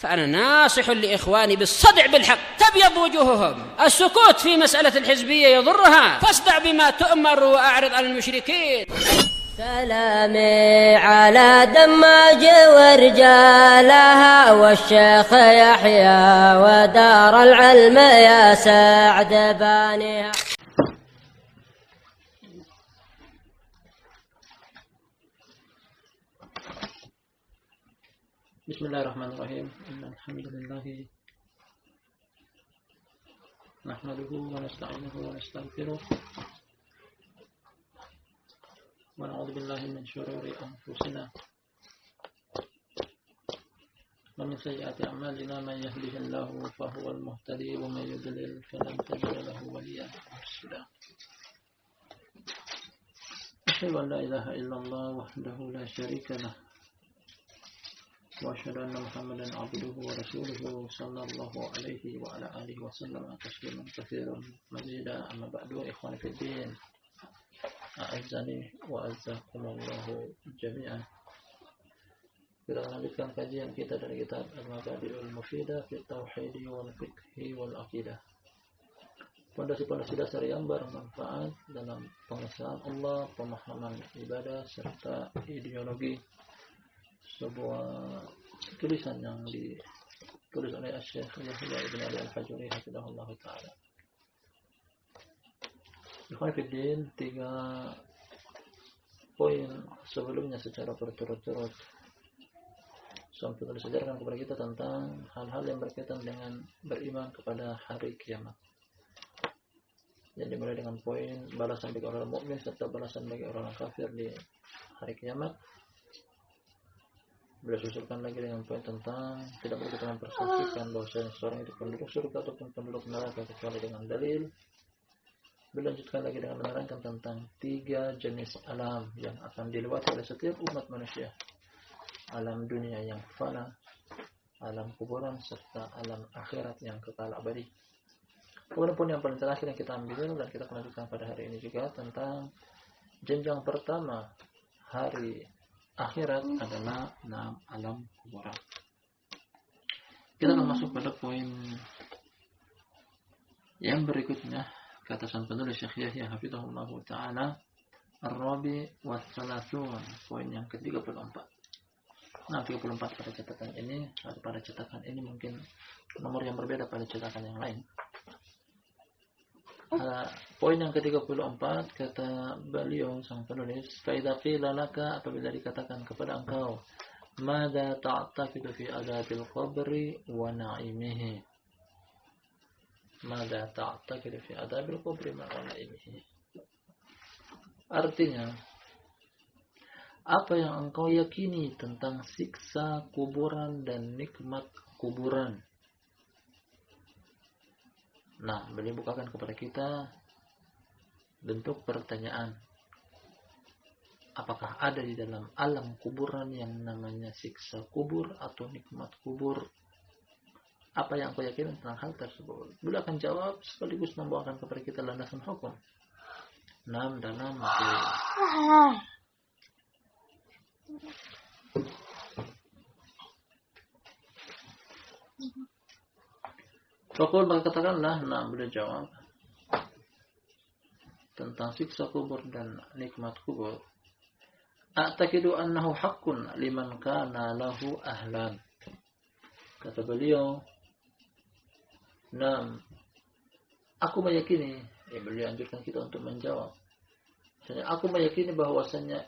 فأنا ناصح لإخواني بالصدع بالحق تبيض وجوههم. السكوت في مسألة الحزبية يضرها، فاصدع بما تؤمر وأعرض عن المشركين. سلامي على دماج ورجالها والشيخ يحيى ودار العلم يا سعد بانيها. بسم الله الرحمن الرحيم. إن الحمد لله نحمده ونستعينه ونستغفره ونعوذ بالله من شرور أنفسنا ومن سيئات أعمالنا. من يهده الله فهو المهتدي ومن يضلل فلن تجد له وليا مرشدا. أشهد أن لا إله إلا الله وحده لا شريك له وأشهد أن محمدا عبده ورسوله صلى الله عليه وعلى آله وسلم تسليما كثيرا مزيدا. أما بعد إخواني في الدين أعزني وأعزكم الله جميعا. Kita lanjutkan kajian kita dari kitab Al-Mabadi'ul Mufidah fi Tauhid wal Fiqh wal Aqidah. Pondasi-pondasi dasar yang bermanfaat dalam pengesahan Allah, pemahaman ibadah serta ideologi. Sebuah tulisan yang ditulis oleh Syekh Yahya Ibn Ali Al-Hajuri hafizahullah ta'ala. Ikhwan fillah, 3 poin sebelumnya secara berturut-turut sampai disejarkan kepada kita tentang hal-hal yang berkaitan dengan beriman kepada hari kiamat. Yang dimulai dengan poin balasan bagi orang mukmin serta balasan bagi orang kafir di hari kiamat. Beliau susulkan lagi dengan poin tentang tidak perlu kita mempersepsikan bahwa seorang itu penduduk surga ataupun penduduk neraka kecuali dengan dalil. Beliau lanjutkan lagi dengan menerangkan tentang 3 jenis alam yang akan dilewati oleh setiap umat manusia. Alam dunia yang fana, alam kuburan, serta alam akhirat yang kekal abadi. Kemudian poin yang paling terakhir yang kita ambil dan kita lanjutkan pada hari ini juga tentang jenjang pertama hari akhirat adalah 6 alam kuburan. Kita akan masuk pada poin yang berikutnya. Kata sang penulis Syekh Yahya hafizahullah ta'ala, Ar-Rabi wa Thalathun, poin yang ke-34. Nah, 34 pada catatan ini, atau pada cetakan ini mungkin nomor yang berbeda pada cetakan yang lain. Poin yang ke-34 kata beliau sang penulis, faida qila laka, apabila dikatakan kepada engkau, madza ta'taqidu fi adabil qabri wa na'imihi. Madza ta'taqidu fi adabil qabri wa na'imihi. Artinya, apa yang engkau yakini tentang siksa kuburan dan nikmat kuburan? Nah, beliau bukakan kepada kita bentuk pertanyaan. Apakah ada di dalam alam kuburan yang namanya siksa kubur atau nikmat kubur? Apa yang kau yakin tentang hal tersebut? Beliau akan jawab sekaligus membawakan kepada kita landasan hukum. 6 dalam Fakul maka katakanlah, beliau jawab tentang siksa kubur dan nikmat kubur. A'taqidu annahu haqqun liman kana lahu ahlan. Kata beliau, aku meyakini, beliau anjurkan kita untuk menjawab. Aku meyakini bahwasanya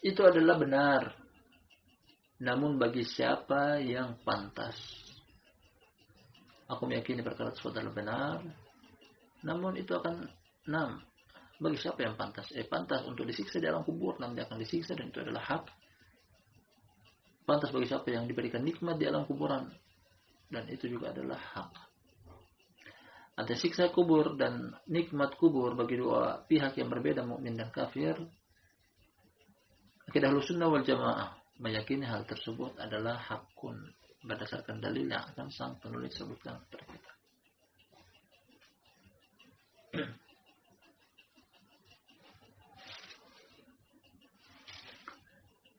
itu adalah benar. Namun bagi siapa yang pantas? Aku meyakini perkara tersebut adalah benar. Namun itu akan bagi siapa yang pantas? Pantas untuk disiksa di alam kubur, nanti akan disiksa dan itu adalah hak. Pantas bagi siapa yang diberikan nikmat di alam kuburan dan itu juga adalah hak. Ada siksa kubur dan nikmat kubur bagi 2 pihak yang berbeda, mukmin dan kafir. Akidah Ahlussunnah wal Jamaah meyakini hal tersebut adalah hakun berdasarkan dalil yang akan sang penulis sebutkan kepada kita.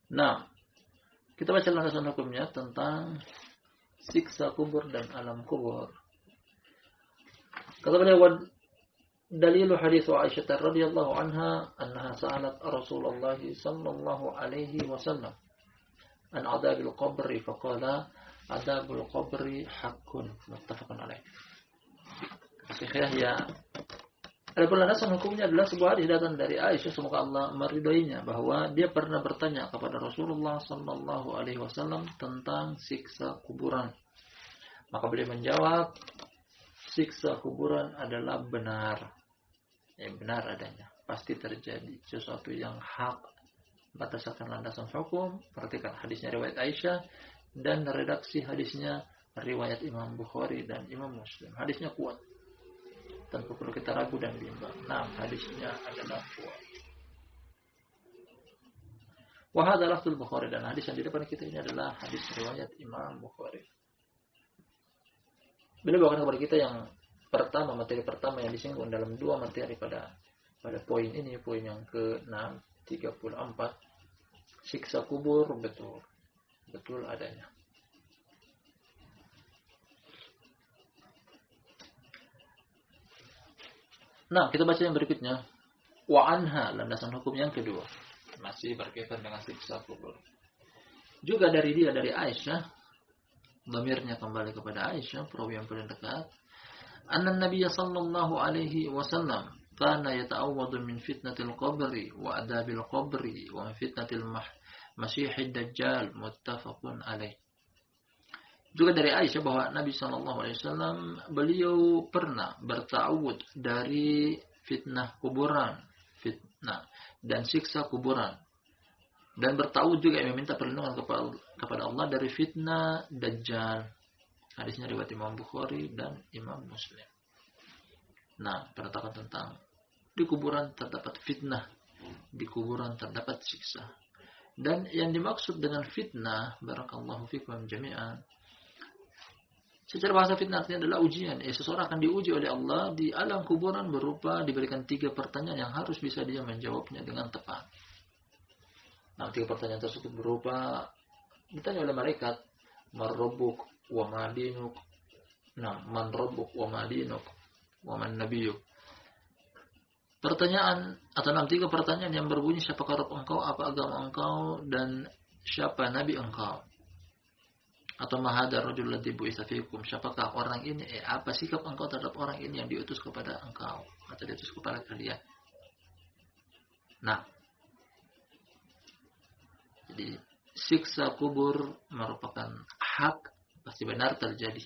Nah, Kita baca landasan hukumnya tentang siksa kubur dan alam kubur. Kata beliau, dalilu hadits Aisyah radhiyallahu anha annaha sa'alat Rasulullah sallallahu alaihi wasallam an adabil qabri faqala adabul qabri haqqun muttafaqun alaih. Sahih ya. Adapun landasan hukumnya adalah sebuah hadis datang dari Aisyah, semoga Allah meridhoinya, bahwa dia pernah bertanya kepada Rasulullah sallallahu alaihi wasallam tentang siksa kuburan. Maka beliau menjawab, siksa kuburan adalah benar. Benar adanya, pasti terjadi sesuatu yang hak berdasarkan landasan hukum. Perhatikan hadisnya riwayat Aisyah dan redaksi hadisnya riwayat Imam Bukhari dan Imam Muslim. Hadisnya kuat, tanpa perlu kita ragu dan bimbang. Nah, hadisnya adalah kuat. Wa hadza lafzul Bukhari, dan hadis yang di depan kita ini adalah hadis riwayat Imam Bukhari. Beliau bawakan kepada kita yang pertama, materi pertama yang disinggung dalam dua materi pada poin ini, poin yang ke-634, siksa kubur betul adanya. Nah, kita baca yang berikutnya. Wa anha, landasan hukum yang kedua, masih berkaitan dengan siksa kubur. Juga dari Aisyah, dhamirnya kembali kepada Aisyah, perawi yang paling dekat. Anna Nabiy sallallahu alaihi wasallam kana yata'awwadu min fitnatil qabri wa adabil qabri wa fitnatil masyihid dajjal, muttafaqun alaih. Juga dari Aisyah bahwa Nabi sallallahu alaihi wasallam beliau pernah berta'awud dari fitnah kuburan, fitnah dan siksa kuburan, dan berta'awud juga meminta perlindungan kepada Allah dari fitnah dajjal. Hadisnya riwayat Imam Bukhari dan Imam Muslim. Nah, penetapan tentang di kuburan terdapat fitnah, di kuburan terdapat siksa. Dan yang dimaksud dengan fitnah, barakallahu fikum jami'an, secara bahasa fitnah artinya adalah ujian. Seseorang akan diuji oleh Allah di alam kuburan berupa diberikan 3 pertanyaan yang harus bisa dia menjawabnya dengan tepat. Nah, 3 pertanyaan tersebut berupa ditanya oleh malaikat, man rabbuk wa ma dinuk. Nah, man rabbuk wa ma dinuk wa man nabiyyuk. Pertanyaan atau 3 pertanyaan yang berbunyi, siapakah Rabb engkau, apa agama engkau, dan siapa nabi engkau. Atau mahadar rajul ladzi bu'itsa fikum, siapakah orang ini, apa sikap engkau terhadap orang ini yang diutus kepada engkau atau diutus kepada kalian. Nah, jadi siksa kubur merupakan hak, pasti benar terjadi.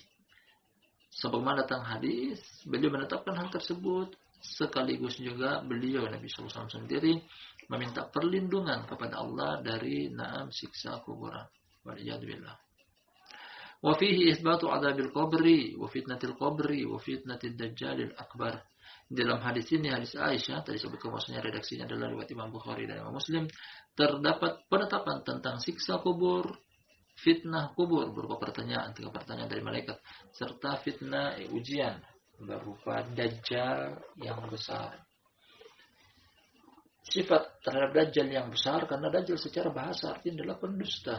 Sebagaimana datang hadis, beliau menetapkan hal tersebut, sekaligus juga beliau Nabi sallallahu alaihi wasallam sendiri meminta perlindungan kepada Allah dari siksa kuburan. Waliyadzubillah. Wa fihi itsbatu adabil qabri wa fitnatil qabri wa fitnatid dajjalil akbar. Dalam hadis ini, hadis Aisyah, tadi sebutkan maksudnya redaksinya adalah riwayat Imam Bukhari dan Imam Muslim, terdapat penetapan tentang siksa kubur, fitnah kubur berupa pertanyaan, 3 pertanyaan dari malaikat, serta fitnah ujian berupa dajjal yang besar. Sifat terhadap dajjal yang besar, karena dajjal secara bahasa artinya adalah pendusta.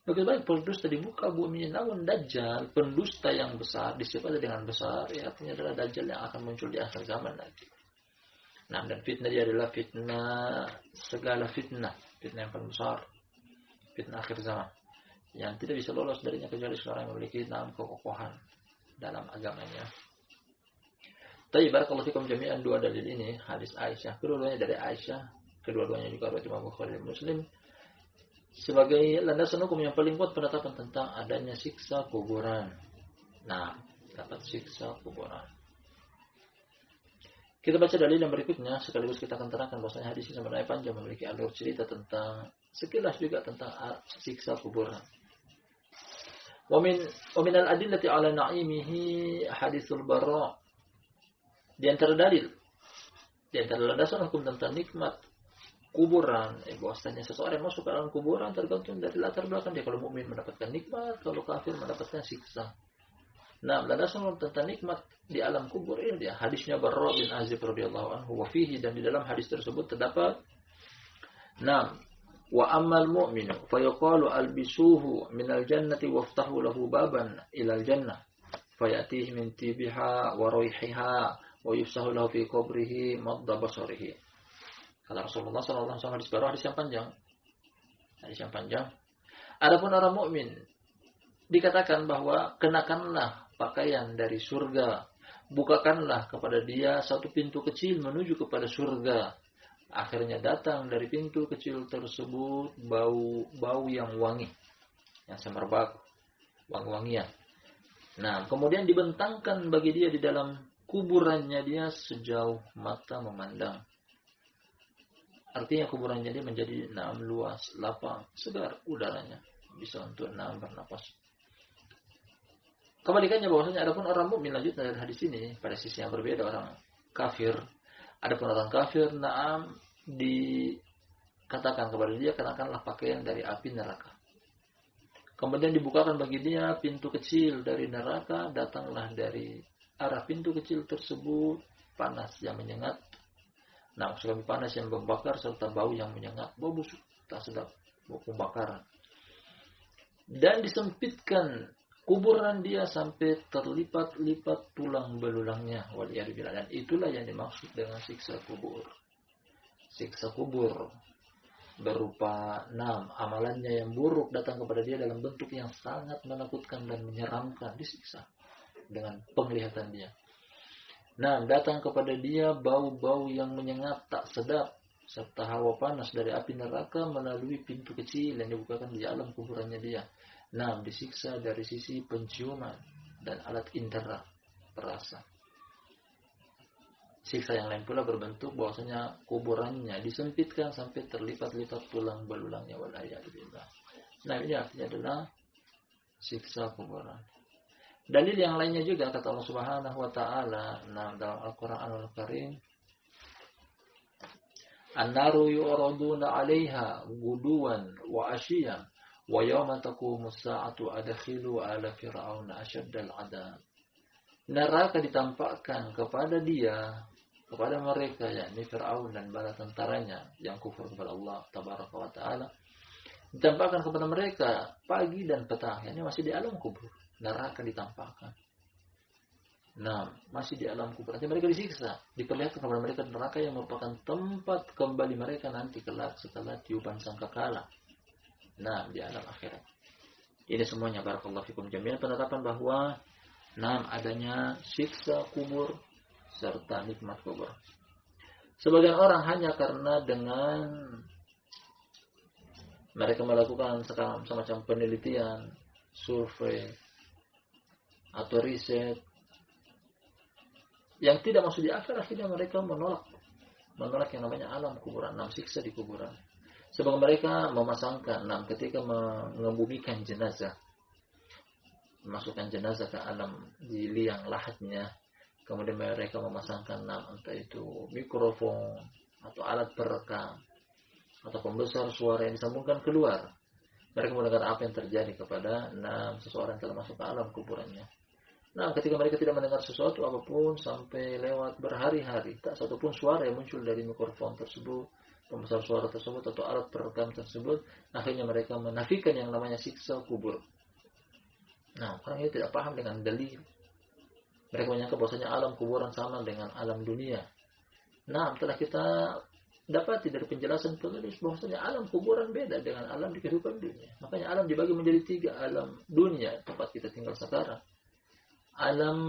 Bagaimana pendusta di muka bumi, namun dajjal pendusta yang besar, disebut dengan besar, ya, artinya adalah dajjal yang akan muncul di akhir zaman nanti. Nah, dan fitnah dia adalah fitnah, segala fitnah yang paling besar, fitnah akhir zaman, yang tidak bisa lolos darinya kecuali seorang yang memiliki kekokohan dalam agamanya. Tapi barakallahu fikum jami'an, 2 dalil ini, hadis Aisyah, kedua-duanya dari Aisyah, kedua-duanya juga riwayat Imam Bukhari dan Muslim, sebagai landasan hukum yang paling kuat penetapan tentang adanya siksa kuburan. Nah, dapat siksa kuburan. Kita baca dalil yang berikutnya, sekaligus kita akan terangkan bahwasanya hadis ini sebenarnya panjang, memiliki alur cerita tentang, sekilas juga tentang siksa kuburan. Wa min al-adillati ala na'imihi hadisul Bara. Di antara dalil, di antara landasan hukum tentang nikmat kuburan, bahwasanya seseorang yang masuk ke dalam kuburan tergantung dari latar belakang dia. Kalau mukmin mendapatkan nikmat, kalau kafir mendapatkan siksa. Nah, landasan tentang nikmat di alam kubur ini dia hadisnya Barra bin Azib radhiyallahu anhu, wa fihi, dan di dalam hadis tersebut terdapat Wa ammal mu'minu fayuqalu albisuhu minal jannati waftahu lahu baban ilal jannah fayatihi min tibiha wa raihiha wa yufsahu lahu fi qabrihi madda basarihi. Kata Rasulullah sallallahu alaihi wasallam, hadis baru, hadis yang panjang. Hadis yang panjang. Adapun orang mukmin dikatakan bahwa kenakanlah pakaian dari surga, bukakanlah kepada dia satu pintu kecil menuju kepada surga. Akhirnya datang dari pintu kecil tersebut bau yang wangi, yang semerbak, wangi-wangian. Nah, kemudian dibentangkan bagi dia di dalam kuburannya dia sejauh mata memandang. Artinya kuburannya dia menjadi luas, lapang, segar udaranya, bisa untuk bernapas. Kebalikannya bahwasanya adapun orang mukmin, lanjut dari hadis ini pada sisi yang berbeda, orang kafir. Adapun orang kafir, dikatakan kepada dia kenakanlah pakaian dari api neraka. Kemudian dibukakan bagi dia pintu kecil dari neraka, datanglah dari arah pintu kecil tersebut panas yang menyengat. Maksudnya panas yang membakar serta bau yang menyengat, bau busuk, tak sedap, bau pembakaran. Dan disempitkan kuburan dia sampai terlipat-lipat tulang belulangnya, waliyadzubillah. Dan itulah yang dimaksud dengan siksa kubur. Siksa kubur berupa amalannya yang buruk datang kepada dia dalam bentuk yang sangat menakutkan dan menyeramkan, disiksa dengan penglihatan dia. Datang kepada dia bau-bau yang menyengat tak sedap serta hawa panas dari api neraka melalui pintu kecil yang dibukakan di alam kuburannya dia. Disiksa dari sisi penciuman dan alat indera perasa. Siksa yang lain pula berbentuk bahwasanya kuburannya disempitkan sampai terlipat-lipat tulang belulangnya, waliyadzubillah. Ini artinya adalah siksa kuburan. Dalil yang lainnya juga kata Allah Subhanahu wa taala dalam Al-Qur'anul Karim, "An-naru yu'raduna 'alaiha guduwan wa ashiyan wa yawma taqumus sa'atu adkhilu ala fir'auna asyaddal 'adzab." Neraka ditampakkan kepada mereka, yakni Fir'aun dan bala tentaranya yang kufur kepada Allah tabaraka wa taala. Ditampakkan kepada mereka pagi dan petang, yakni masih di alam kubur. Neraka ditampakkan. Masih di alam kubur. Nanti mereka disiksa. Diperlihatkan kepada mereka neraka yang merupakan tempat kembali mereka nanti kelak setelah tiupan sangkakala. Di alam akhirat. Ini semuanya barakallahu fikum jami'an penetapan bahwa adanya siksa kubur serta nikmat kubur. Sebagian orang hanya karena dengan mereka melakukan semacam penelitian, survei, atau riset yang tidak masuk di akal, akhirnya mereka menolak yang namanya alam kuburan, siksa di kuburan. Sebab mereka memasangkan ketika mengebumikan jenazah, memasukkan jenazah ke alam di liang lahatnya, kemudian mereka memasangkan entah itu mikrofon atau alat perekam atau pembesar suara yang disambungkan keluar. Mereka mendengar apa yang terjadi kepada seseorang yang telah masuk ke alam kuburannya. Ketika mereka tidak mendengar sesuatu apapun sampai lewat berhari-hari, tak satupun suara yang muncul dari mikrofon tersebut, pembesar suara tersebut atau alat perekam tersebut, akhirnya mereka menafikan yang namanya siksa kubur. Orang ini tidak paham dengan dalil. Mereka menyangka bahwasanya alam kuburan sama dengan alam dunia. Telah kita dapati dari penjelasan penulis bahwasanya alam kuburan beda dengan alam di kehidupan dunia. Makanya alam dibagi menjadi 3, alam dunia tempat kita tinggal sekarang, alam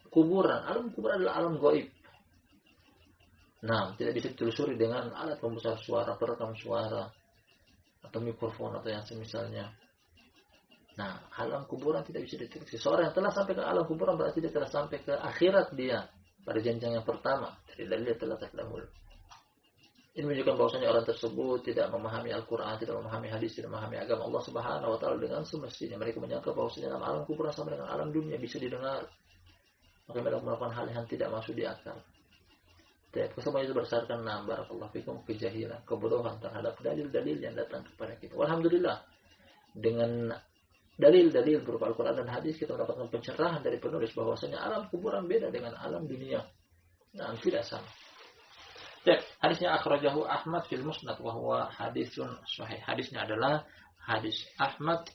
kuburan adalah alam gaib. Tidak bisa ditelusuri dengan alat pembesar suara, perekam suara, atau mikrofon atau yang semisalnya. Alam kuburan tidak bisa ditelusuri. Seorang yang telah sampai ke alam kuburan berarti dia telah sampai ke akhirat dia pada jenjang yang pertama dari dalil telah terdahulu. Ini menunjukkan bahwasanya orang tersebut tidak memahami Al-Quran, tidak memahami hadis, tidak memahami agama Allah Subhanahu wa taala dengan semestinya. Mereka menyangka bahwasanya dalam alam kuburan sama dengan alam dunia, bisa didengar. Maka mereka melakukan hal yang tidak masuk di akal. Kesemuanya itu berdasarkan barakallahu fikum kejahilan, kebodohan terhadap dalil-dalil yang datang kepada kita. Alhamdulillah, dengan dalil-dalil berupa Al-Quran dan hadis kita mendapatkan pencerahan dari penulis bahwasanya alam kuburan beda dengan alam dunia. Tidak sama. Hadisnya akhrajahu Ahmad fil Musnad wa huwa hadisun sahih. Hadisnya adalah hadis Ahmad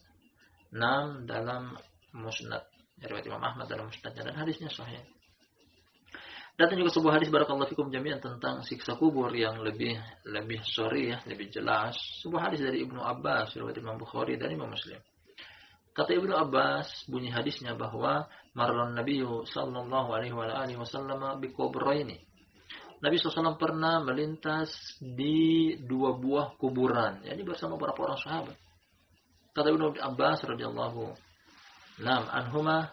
dalam Musnad. Riwayat Imam Ahmad dalam Musnadnya, dan hadisnya sahih. Datang juga sebuah hadis barakallahu fikum jami'an tentang siksa kubur yang lebih sorry ya, lebih jelas. Sebuah hadis dari Ibnu Abbas, riwayat Imam Bukhari dan Imam Muslim. Kata Ibnu Abbas, bunyi hadisnya bahwa marran Nabiyyu sallallahu alaihi wasallam bi qubraini. Nabi SAW pernah melintas di dua buah kuburan, yakni bersama beberapa orang sahabat. Kata Ibnu Abbas radhiyallahu anhuma,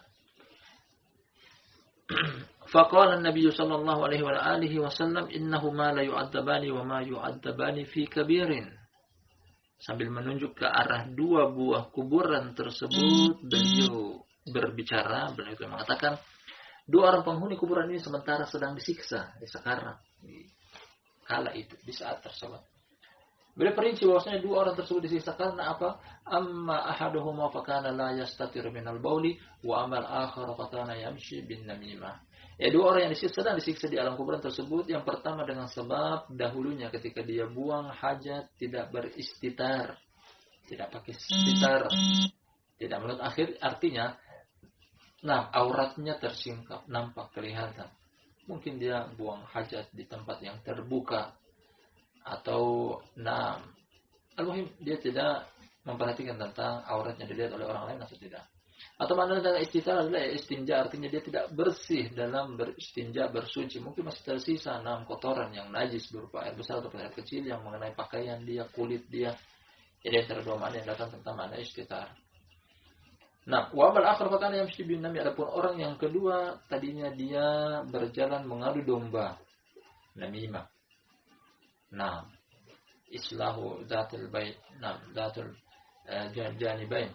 faqala an-nabiy sallallahu alaihi wasallam innahuma la yu'adzabani wa ma yu'adzabani fi kabirin. Sambil menunjuk ke arah dua buah kuburan tersebut, beliau berbicara, beliau mengatakan, dua orang penghuni kuburan ini sementara sedang disiksa di sekarang, di kala itu, di saat tersebut. Beliau perinci bahwasanya dua orang tersebut disiksa karena apa? Amma ahaduhuma fakana la yastatiru minal bauli wa amal akhar fakana yamshi bin namimah. Ya, dua orang yang sedang disiksa di alam kuburan tersebut, yang pertama dengan sebab dahulunya ketika dia buang hajat tidak beristitar, tidak pakai istitar, tidak menurut akhir, artinya auratnya tersingkap, nampak kelihatan. Mungkin dia buang hajat di tempat yang terbuka, atau al-muhim dia tidak memperhatikan tentang auratnya dilihat oleh orang lain atau tidak. Atau makna tentang istitar adalah istinja, artinya dia tidak bersih dalam beristinja, bersuci. Mungkin masih tersisa kotoran yang najis berupa air besar atau air kecil yang mengenai pakaian dia, kulit dia. Jadi antara dua makna yang datang tentang makna istitar. Wa amal akhar fakana yamshi bin nami. Adapun orang yang kedua, tadinya dia berjalan mengadu domba, namimah. Islahu zatul bait, zatul janibain.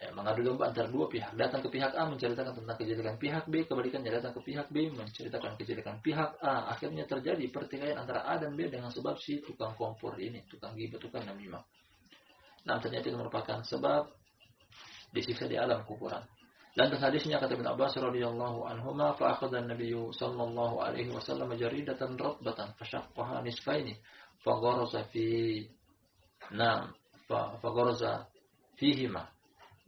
Mengadu domba antara dua pihak. Datang ke pihak A menceritakan tentang kejelekan pihak B, kebalikannya datang ke pihak B menceritakan kejelekan pihak A. Akhirnya terjadi pertikaian antara A dan B dengan sebab si tukang kompor ini, tukang ghibah, tukang namimah. Ternyata itu merupakan sebab disiksa di alam kuburan. Dan hadisnya kata Ibnu Abbas radhiyallahu anhuma, fa akhadha an-nabiy sallallahu alaihi wasallam jaridatan ratbatan fashaqqaha nisfaini fagharaza fihima.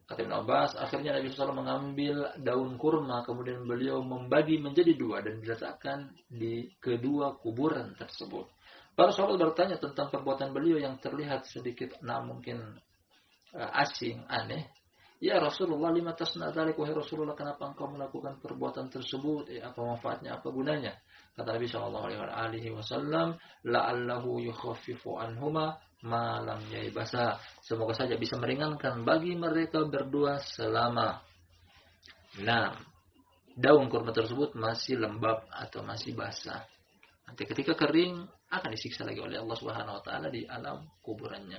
Kata Ibnu Abbas, akhirnya Nabi SAW mengambil daun kurma, kemudian beliau membagi menjadi dua dan diletakkan di kedua kuburan tersebut. Para sahabat bertanya tentang perbuatan beliau yang terlihat sedikit mungkin asing, aneh. Ya Rasulullah, lima tasna dzalik, wahai Rasulullah, kenapa engkau melakukan perbuatan tersebut? Apa manfaatnya, apa gunanya? Kata Nabi sallallahu alaihi wasallam, la'allahu yukhaffifu anhuma ma lam yaibasa. Semoga saja bisa meringankan bagi mereka berdua selama daun kurma tersebut masih lembab atau masih basah. Nanti ketika kering akan disiksa lagi oleh Allah Subhanahu wa taala di alam kuburannya.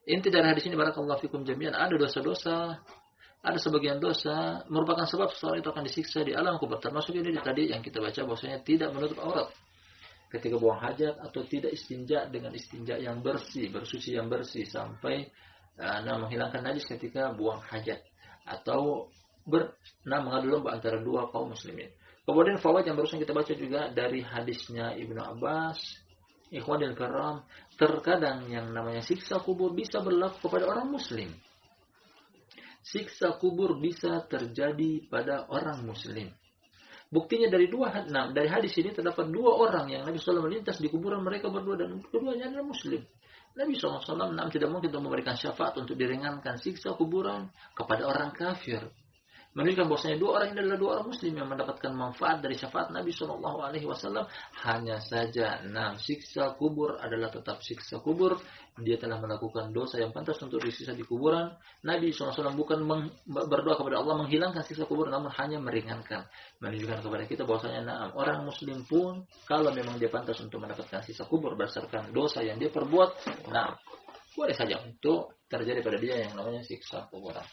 Inti dari hadis ini barakallahu fikum jami'an, ada dosa-dosa, ada sebagian dosa merupakan sebab seseorang itu akan disiksa di alam kubur. Termasuk ini tadi yang kita baca bahwasanya tidak menutup aurat ketika buang hajat, atau tidak istinja dengan istinja yang bersih, bersuci yang bersih sampai menghilangkan najis ketika buang hajat, atau mengadu domba antara dua kaum muslimin. Kemudian fawaid yang barusan kita baca juga dari hadisnya Ibnu Abbas. Ikhwanil karam, terkadang yang namanya siksa kubur bisa berlaku kepada orang muslim. Siksa kubur bisa terjadi pada orang muslim. Buktinya dari dari hadis ini terdapat dua orang yang Nabi SAW melintas di kuburan mereka berdua, dan keduanya adalah muslim. Nabi SAW tidak mungkin untuk memberikan syafaat untuk diringankan siksa kuburan kepada orang kafir. Menunjukkan bahwasanya dua orang ini adalah dua orang muslim yang mendapatkan manfaat dari syafaat Nabi SAW. Hanya saja siksa kubur adalah tetap siksa kubur. Dia telah melakukan dosa yang pantas untuk disiksa di kuburan. Nabi SAW bukan berdoa kepada Allah menghilangkan siksa kubur, namun hanya meringankan. Menunjukkan kepada kita bahwasanya orang muslim pun kalau memang dia pantas untuk mendapatkan siksa kubur berdasarkan dosa yang dia perbuat, boleh saja untuk terjadi pada dia yang namanya siksa kuburan.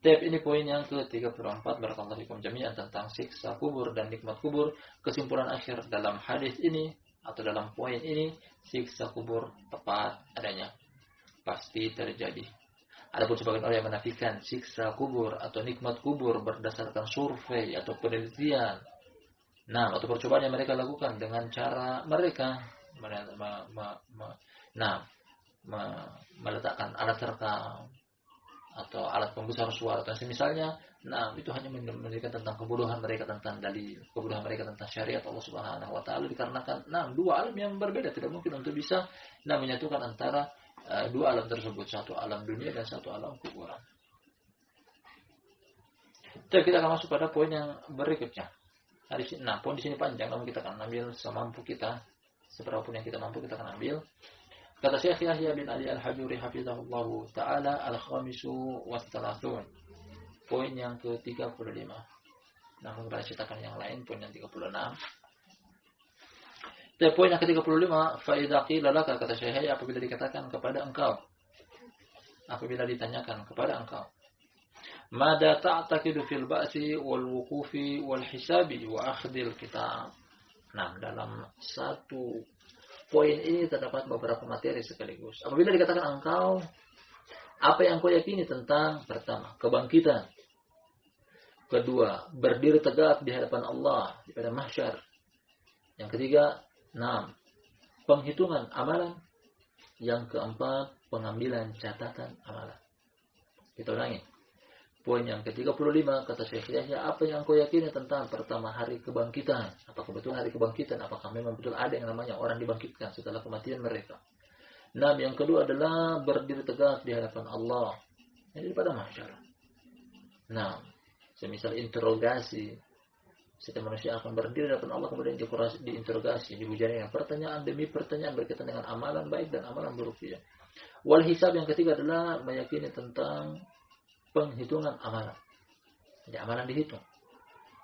Ini poin yang ke-34 barakallahu fikum jami'an tentang siksa kubur dan nikmat kubur. Kesimpulan akhir dalam hadis ini atau dalam poin ini, siksa kubur tepat adanya, pasti terjadi. Adapun sebagian orang yang menafikan siksa kubur atau nikmat kubur berdasarkan survei atau penelitian, Nah, atau percobaan yang mereka lakukan dengan cara mereka meletakkan alat rekam atau alat pembesar suara dan semisalnya. Nah, itu hanya menunjukkan tentang kebodohan mereka tentang dalil, kebodohan mereka tentang syariat Allah Subhanahu wa taala, dikarenakan dua alam yang berbeda tidak mungkin untuk bisa menyatukan antara dua alam tersebut, satu alam dunia dan satu alam kuburan. Jadi kita akan masuk pada poin yang berikutnya. Poin di sini panjang, namun kita akan ambil semampu kita, seberapapun yang kita mampu kita akan ambil. Kata Syekh Yahya bin Ali Al-Hajuri hafizahullahu taala, al-khamisu was-thalathun. Poin yang ke-35. Namun pada cetakan yang lain poin yang 36. Dan poin yang ke-35, fa idza qila laka, kata Syekh Yahya, apabila dikatakan kepada engkau, apabila ditanyakan kepada engkau, mada ta'taqidu fil ba'si wal wuqufi wal hisabi wa akhdil kitab. Nah, dalam satu poin ini terdapat beberapa materi sekaligus. Apabila dikatakan engkau, apa yang kau yakini tentang pertama, kebangkitan. Kedua, berdiri tegak di hadapan Allah di pada mahsyar. Yang ketiga, penghitungan amalan. Yang keempat, pengambilan catatan amalan. Kita ulangi. Poin yang ke-35, kata Syekh Yahya, apa yang kau yakini tentang pertama, hari kebangkitan? Apakah betul hari kebangkitan? Apakah memang betul ada yang namanya orang dibangkitkan setelah kematian mereka? Yang kedua adalah berdiri tegak di hadapan Allah. Jadi pada mahsyar. Semisal interogasi, setiap manusia akan berdiri di hadapan Allah, kemudian diinterogasi, dihujani dengan pertanyaan demi pertanyaan berkaitan dengan amalan baik dan amalan buruk dia. Wal hisab, yang ketiga adalah meyakini tentang penghitungan amalan. Jadi amalan dihitung.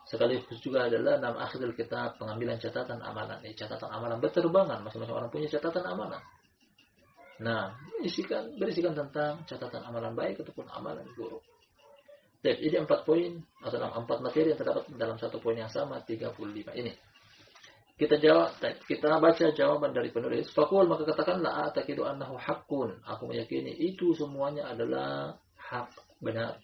Sekaligus juga adalah akhdul kitab, pengambilan catatan amalan. Catatan amalan berterbangan, masing-masing orang punya catatan amalan. Berisikan tentang catatan amalan baik ataupun amalan buruk. Jadi 4 poin atau 4 materi yang terdapat dalam satu poin yang sama, 35 ini. Kita baca jawaban dari penulis. Faqul, maka katakanlah, ataqidu annahu haqqun. Aku meyakini itu semuanya adalah hak, benar.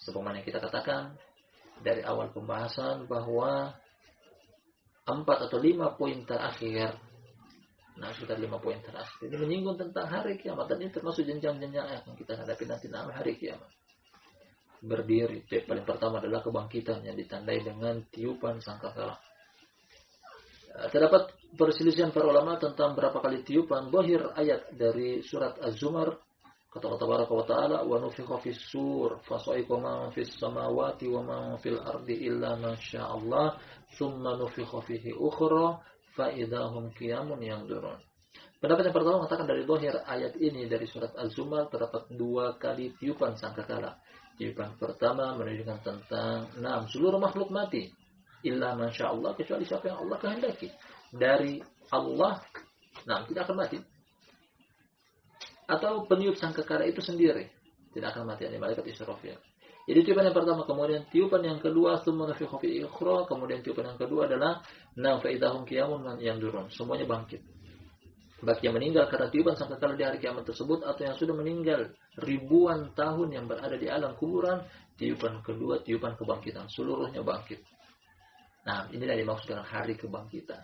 Sebagaimana yang kita katakan dari awal pembahasan bahwa 4 atau 5 poin terakhir, sekitar 5 poin terakhir ini menyinggung tentang hari kiamat, dan ini termasuk jenjang-jenjang yang kita hadapi nanti dalam hari kiamat. Berdiri, paling pertama adalah kebangkitan yang ditandai dengan tiupan sangkakala. Terdapat perselisihan para ulama tentang berapa kali tiupan. Zahir ayat dari surat Az-Zumar, kata Allah Tabaraka wa Ta'ala, wa nufikha fis sur fa sa'iqa man fis samawati wa man fil ardi illa ma sya'allah thumma nufikha fihi ukhra fa idahum qiyamun yanzurun. Pendapat yang pertama mengatakan dari zahir ayat ini dari surat Az-Zumar terdapat 2 kali tiupan sangkakala. Tiupan pertama menunjukkan tentang seluruh makhluk mati illa ma sya'allah, kecuali siapa yang Allah kehendaki. Dari Allah tidak akan mati. Atau peniup sangkakala itu sendiri tidak akan mati, ini malaikat Israfil. Jadi tiupan yang pertama, kemudian tiupan yang kedua, tsumma nufikha fi ukhra, kemudian tiupan yang kedua adalah fa idahum qiyamun yanzurun, semuanya bangkit. Bagi yang meninggal karena tiupan sangkakala di hari kiamat tersebut, atau yang sudah meninggal ribuan tahun yang berada di alam kuburan, tiupan kedua, tiupan kebangkitan, seluruhnya bangkit. Inilah yang dimaksud dengan hari kebangkitan.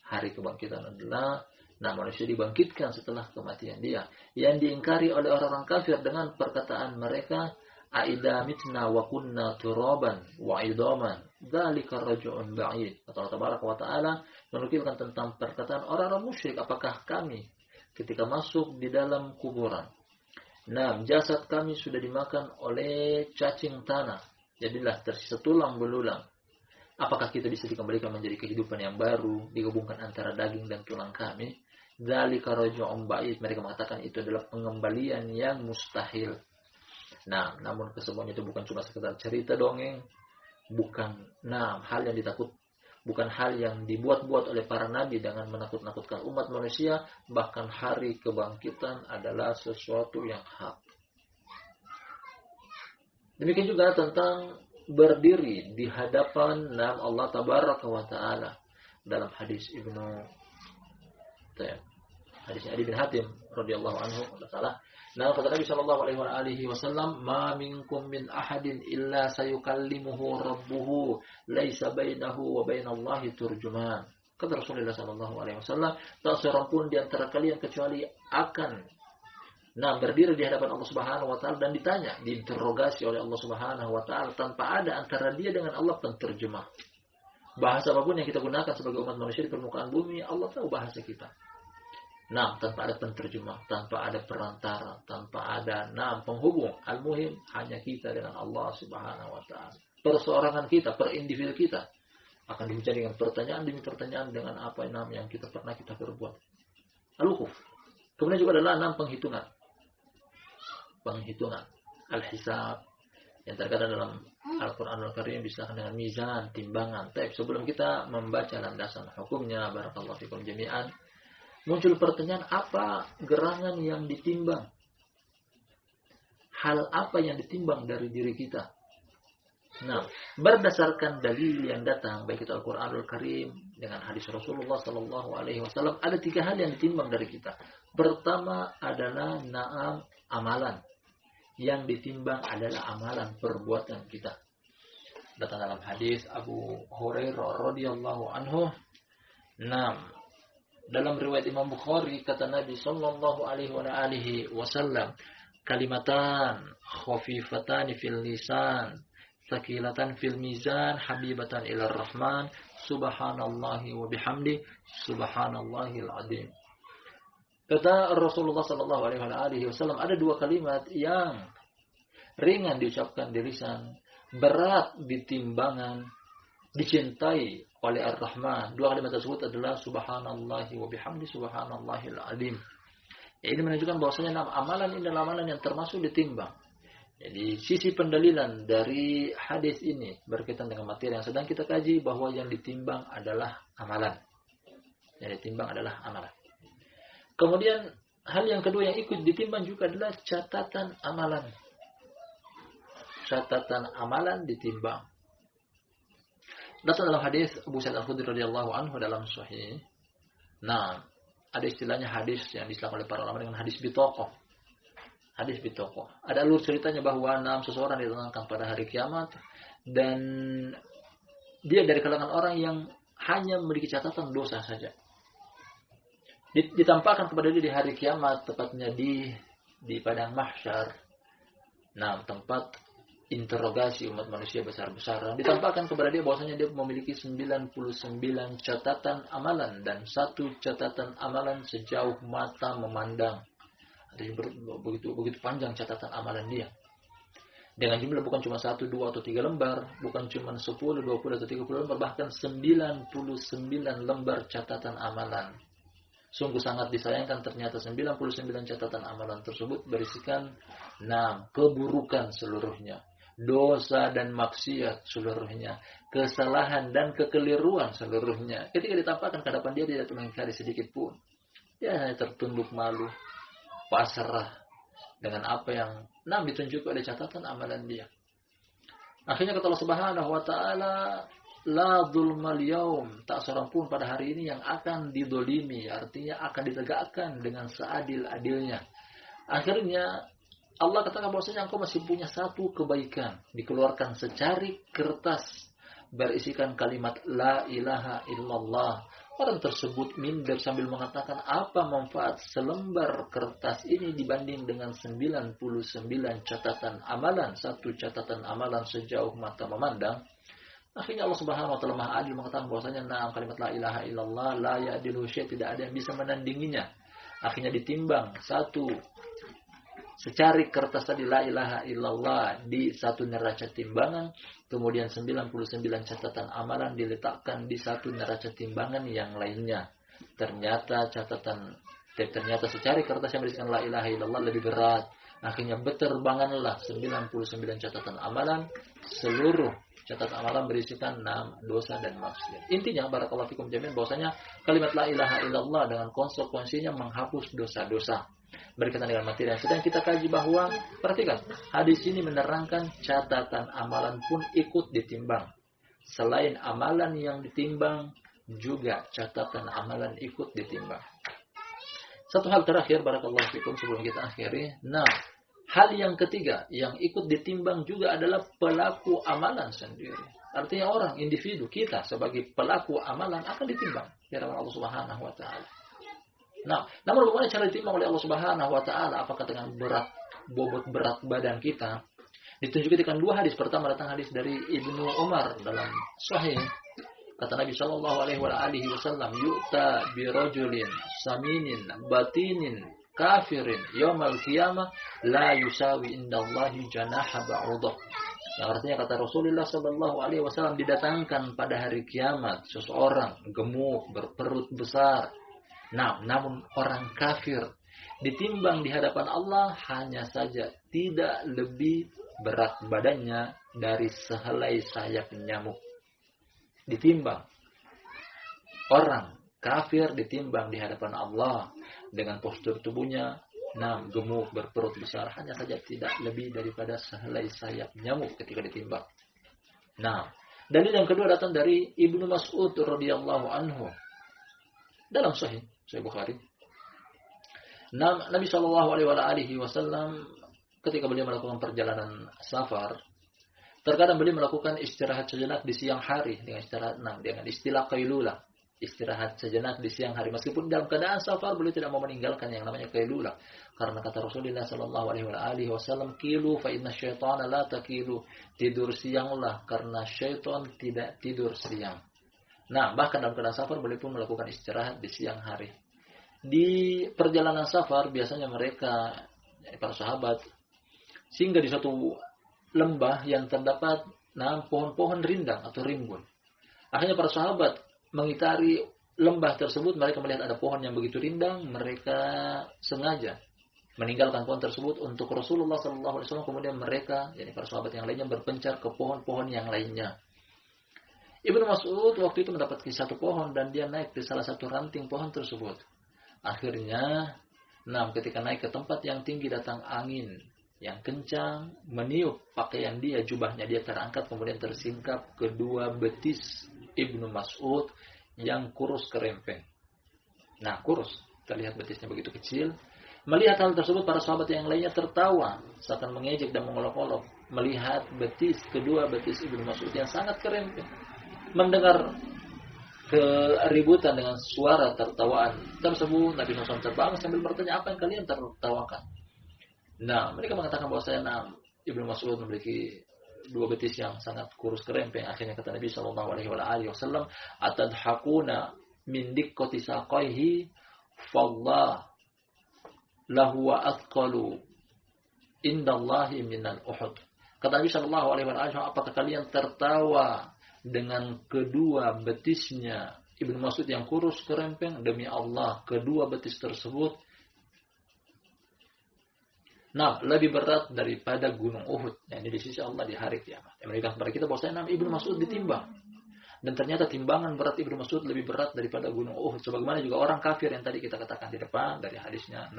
Hari kebangkitan adalah manusia dibangkitkan setelah kematian dia. Yang diingkari oleh orang-orang kafir dengan perkataan mereka, aida mitna wa kunna turaban wa idaman dzalika raj'un ba'id. Allah Tabaraka wa Ta'ala menukilkan tentang perkataan orang-orang musyrik, apakah kami ketika masuk di dalam kuburan, jasad kami sudah dimakan oleh cacing tanah, jadilah tersisa tulang belulang, apakah kita bisa dikembalikan menjadi kehidupan yang baru, digabungkan antara daging dan tulang kami? Dzalika raj'un ba'id. Mereka mengatakan itu adalah pengembalian yang mustahil. Namun kesemuanya itu bukan cuma sekedar cerita dongeng, bukan hal yang bukan hal yang dibuat-buat oleh para nabi dengan menakut-nakutkan umat manusia, bahkan hari kebangkitan adalah sesuatu yang hak. Demikian juga tentang berdiri di hadapan Allah Tabaraka wa Ta'ala dalam hadis hadis Ali bin Hatim radhiyallahu anhu, Nah, kata Nabi sallallahu alaihi wasallam, "Ma minkum min ahadin illa sayukallimuhu rabbuhu, laisa bainahu wa bainallahi turjuman." Kata Rasulullah sallallahu alaihi wasallam, tak seorang pun di antara kalian kecuali akan berdiri di hadapan Allah Subhanahu wa taala dan ditanya, diinterogasi oleh Allah Subhanahu wa taala tanpa ada antara dia dengan Allah penterjemah. Bahasa apapun yang kita gunakan sebagai umat manusia di permukaan bumi, Allah tahu bahasa kita. Tanpa ada penterjemah, tanpa ada perantara, tanpa ada penghubung. Al-muhim hanya kita dengan Allah Subhanahu wa taala. Perseorangan kita, per individu kita akan dihujan dengan pertanyaan demi pertanyaan dengan apa yang kita pernah kita perbuat. Al-wukuf. Kemudian juga adalah penghitungan. Al-hisab yang terkadang dalam Al-Quranul Karim disahkan dengan mizan, timbangan. Tapi sebelum kita membaca landasan hukumnya, barakallahu fikum jami'an, muncul pertanyaan, apa gerangan yang ditimbang? Hal apa yang ditimbang dari diri kita? Berdasarkan dalil yang datang, baik itu Al-Quranul Karim dengan hadis Rasulullah sallallahu alaihi wasallam, ada 3 hal yang ditimbang dari kita. Pertama adalah amalan. Yang ditimbang adalah amalan perbuatan kita. Datang dalam hadis Abu Hurairah radhiyallahu anhu. Dalam riwayat Imam Bukhari kata Nabi sallallahu alaihi wasallam, kalimatan khafifatan fil lisan, thaqilatan fil mizan, habibatan ilar rahman, subhanallahi wa bihamdi, subhanallahil azim. Kata Rasulullah sallallahu alaihi wasallam, ada 2 kalimat yang ringan diucapkan di lisan, berat di timbangan, dicintai oleh Ar-Rahman. 2 kalimat tersebut adalah subhanallahi wa bihamdi, subhanallahil azim. Ini menunjukkan bahwasanya amalan ini adalah amalan yang termasuk ditimbang. Jadi sisi pendalilan dari hadis ini berkaitan dengan materi yang sedang kita kaji, bahwa yang ditimbang adalah amalan. Yang ditimbang adalah amalan. Kemudian hal yang kedua yang ikut ditimbang juga adalah catatan amalan. Catatan amalan ditimbang. Datang dalam hadis Abu Sa'id Al-Khudri radhiyallahu anhu dalam Sahih. Ada istilahnya hadis yang disebut oleh para ulama dengan hadis bitaqah. Hadis bitaqah. Ada alur ceritanya bahwa seseorang didatangkan pada hari kiamat dan dia dari kalangan orang yang hanya memiliki catatan dosa saja. Ditampakkan kepada dia di hari kiamat, tepatnya di padang mahsyar. Tempat interogasi umat manusia besar-besaran. Ditampakkan kepada dia bahwasanya dia memiliki 99 catatan amalan dan 1 catatan amalan sejauh mata memandang. Jadi begitu panjang catatan amalan dia. Dengan jumlah bukan cuma 1, 2 atau 3 lembar, bukan cuma 10, 20 atau 30 lembar, bahkan 99 lembar catatan amalan. Sungguh sangat disayangkan ternyata 99 catatan amalan tersebut berisikan keburukan seluruhnya, dosa dan maksiat seluruhnya, kesalahan dan kekeliruan seluruhnya. Ketika ditampakkan ke hadapan dia, tidak mengingkari sedikit pun. Dia hanya tertunduk malu, pasrah dengan apa yang ditunjuk oleh catatan amalan dia. Akhirnya kata Allah Subhanahu wa taala, la dzulmal yaum, tak seorang pun pada hari ini yang akan didolimi, artinya akan ditegakkan dengan seadil-adilnya. Akhirnya Allah katakan bahwasanya engkau masih punya 1 kebaikan, dikeluarkan secarik kertas berisikan kalimat la ilaha illallah. Orang tersebut minder sambil mengatakan, apa manfaat selembar kertas ini dibanding dengan 99 catatan amalan, 1 catatan amalan sejauh mata memandang. Akhirnya Allah Subhanahu wa taala Maha Adil mengatakan bahwasanya kalimat la ilaha illallah la ya'dilu syai', tidak ada yang bisa menandinginya. Akhirnya ditimbang 1 secarik kertas tadi la ilaha illallah di 1 neraca timbangan, kemudian 99 catatan amalan diletakkan di 1 neraca timbangan yang lainnya. Ternyata secarik kertas yang berisikan la ilaha illallah lebih berat. Akhirnya berterbanganlah 99 catatan amalan, seluruh catatan amalan berisikan 6 dosa dan maksiat. Intinya barakallahu fikum jami'an bahwasanya kalimat la ilaha illallah dengan konsekuensinya menghapus dosa-dosa. Berkaitan dengan materi yang sedang kita kaji, bahwa perhatikan hadis ini menerangkan catatan amalan pun ikut ditimbang. Selain amalan yang ditimbang, juga catatan amalan ikut ditimbang. Satu hal terakhir, barakallahu fikum, sebelum kita akhiri. Nah, hal yang ketiga yang ikut ditimbang juga adalah pelaku amalan sendiri. Artinya orang, individu, kita sebagai pelaku amalan akan ditimbang di hadapan Allah Subhanahu wa taala. Nah, namun bagaimana cara ditimbang oleh Allah Subhanahu wa taala? Apakah dengan bobot berat badan kita? Ditunjukkan dengan dua hadis. Pertama datang hadis dari Ibnu Umar dalam Sahih. Kata Nabi sallallahu alaihi wasallam, "Yu'ta bi rajulin saminin batinin kafirin yaumal qiyamah la yusawi indallahi janaha ba'udah." Yang artinya kata Rasulullah sallallahu alaihi wasallam, didatangkan pada hari kiamat seseorang gemuk, berperut besar. Nah, namun orang kafir ditimbang di hadapan Allah hanya saja tidak lebih berat badannya dari sehelai sayap nyamuk. Ditimbang. Orang kafir ditimbang di hadapan Allah dengan postur tubuhnya gemuk, berperut besar, hanya saja tidak lebih daripada sehelai sayap nyamuk ketika ditimbang. Nah, dalil yang kedua datang dari Ibnu Mas'ud radhiyallahu anhu dalam Sahih Bukhari. Nabi sallallahu alaihi wasallam ketika beliau melakukan perjalanan safar, terkadang beliau melakukan istirahat sejenak di siang hari dengan istilah qailulah, istirahat sejenak di siang hari. Meskipun dalam keadaan safar, beliau tidak mau meninggalkan yang namanya qailulah, karena kata Rasulullah sallallahu alaihi wasallam, "Qilu fa inna syaitana la taqilu." Tidur sianglah karena syaitan tidak tidur siang. Nah, bahkan dalam keadaan safar beliau pun melakukan istirahat di siang hari. Di perjalanan safar biasanya mereka, para sahabat, singgah di suatu lembah yang terdapat pohon-pohon rindang atau rimbun. Akhirnya para sahabat mengitari lembah tersebut, mereka melihat ada pohon yang begitu rindang, mereka sengaja meninggalkan pohon tersebut untuk Rasulullah SAW. Kemudian mereka, para sahabat yang lainnya, berpencar ke pohon-pohon yang lainnya. Ibnu Mas'ud waktu itu mendapati satu pohon dan dia naik di salah satu ranting pohon tersebut. Akhirnya, ketika naik ke tempat yang tinggi datang angin yang kencang, meniup pakaian dia, jubahnya dia terangkat, kemudian tersingkap kedua betis Ibnu Mas'ud yang kurus kerempeng. Kurus, terlihat betisnya begitu kecil. Melihat hal tersebut, para sahabat yang lainnya tertawa, seakan mengejek dan mengolok-olok, melihat kedua betis Ibnu Mas'ud yang sangat kerempeng. Mendengar keributan dengan suara tertawaan tersebut, Nabi SAW terbangun sambil bertanya, "Apa yang kalian tertawakan?" Mereka mengatakan bahwasanya Ibnu Mas'ud memiliki dua betis yang sangat kurus kerempeng. Akhirnya kata Nabi sallallahu alaihi wasallam, "Atadhakuna min diqqati saqaihi fallah lahu wa athqalu indallahi minal uhud." Kata Nabi sallallahu alaihi wasallam, "Apakah kalian tertawa dengan kedua betisnya Ibnu Mas'ud yang kurus kerempeng? Demi Allah, kedua betis tersebut lebih berat daripada gunung Uhud." Ini di sisi Allah di hari kiamat. Mereka kepada kita bahwasanya Ibnu Mas'ud ditimbang. Dan ternyata timbangan berat Ibnu Mas'ud lebih berat daripada gunung Uhud. Sebagaimana juga orang kafir yang tadi kita katakan di depan dari hadisnya.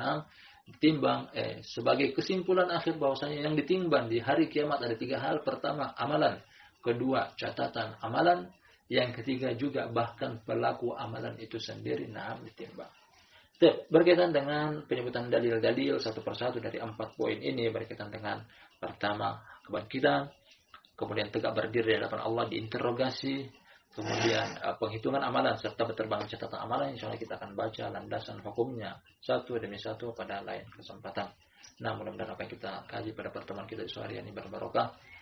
Ditimbang sebagai kesimpulan akhir bahwasanya yang ditimbang di hari kiamat ada tiga hal. Pertama, amalan. Kedua, catatan amalan. Yang ketiga juga bahkan pelaku amalan itu sendiri ditimbang. Berkaitan dengan penyebutan dalil-dalil satu persatu dari 4 poin ini, berkaitan dengan pertama kebangkitan, kemudian tegak berdiri di hadapan Allah diinterogasi, kemudian penghitungan amalan serta berterbangan catatan amalan. Insyaallah kita akan baca landasan hukumnya satu demi satu pada lain kesempatan. Mudah-mudahan apa yang kita kaji pada pertemuan kita di sore ini berbarokah.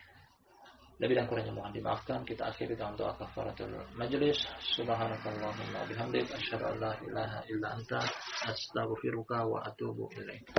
Lebih dan kurangnya mohon dimaafkan. Kita akhiri dengan doa kafaratul majlis. Subhanakallahumma wa bihamdik, asyhadu an la ilaha illa anta, astaghfiruka wa atubu ilaik.